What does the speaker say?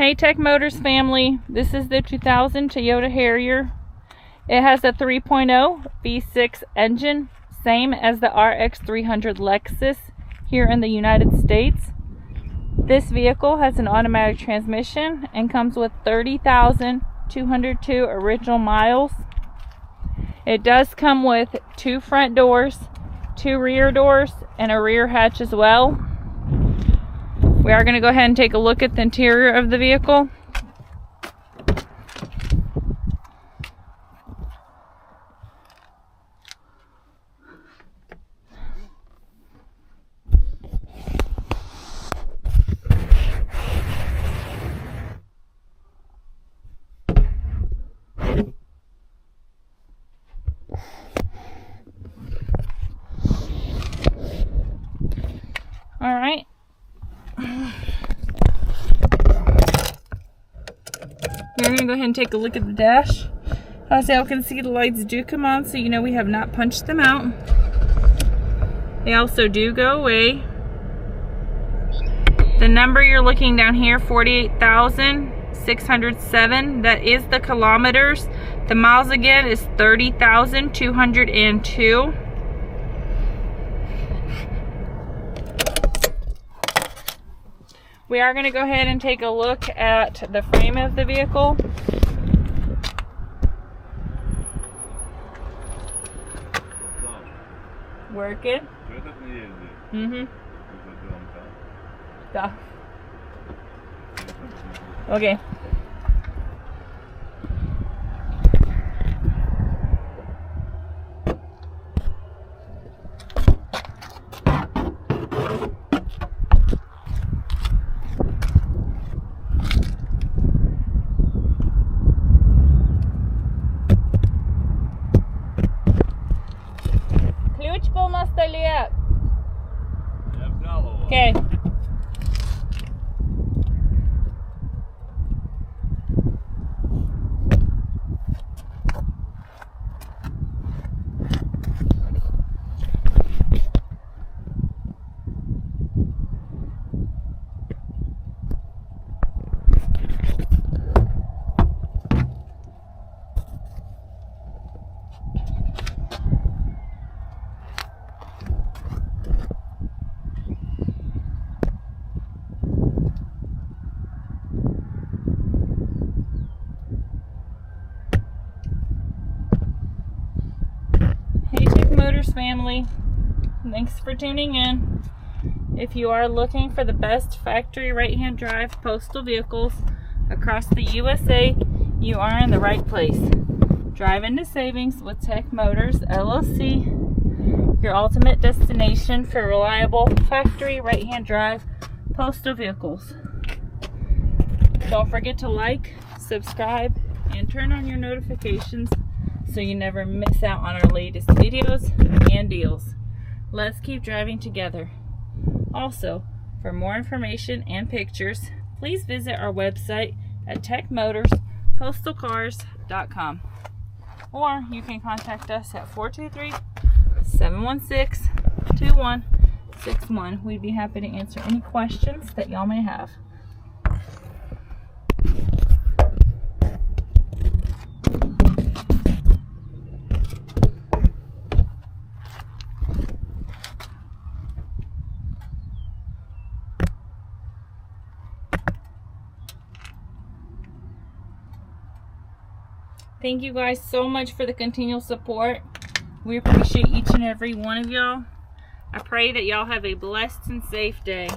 Hey Tech Motors family, this is the 2000 Toyota Harrier. It has a 3.0 V6 engine, same as the RX300 Lexus here in the United States. This vehicle has an automatic transmission and comes with 30,202 original miles. It does come with 2 front doors, 2 rear doors, and a rear hatch as well. We are going to go ahead and take a look at the interior of the vehicle. All right. We're going to go ahead and take a look at the dash. As y'all can see, the lights do come on, so you know we have not punched them out. They also do go away. The number you're looking down here, 48,607, that is the kilometers. The miles again is 30,202. We are going to go ahead and take a look at the frame of the vehicle. Working. Да. Okay. Ключ был на столе. Я взял его. Okay. Hey Tech Motors family, thanks for tuning in. If you are looking for the best factory right-hand drive postal vehicles across the USA, you are in the right place. Drive into savings with Tech Motors LLC, your ultimate destination for reliable factory right-hand drive postal vehicles. Don't forget to like, subscribe, and turn on your notifications so you never miss out on our latest videos and deals. Let's keep driving together. Also, for more information and pictures, please visit our website at techmotorspostalcars.com, or you can contact us at 423-716-2161. We'd be happy to answer any questions that y'all may have. Thank you guys so much for the continual support. We appreciate each and every one of y'all. I pray that y'all have a blessed and safe day.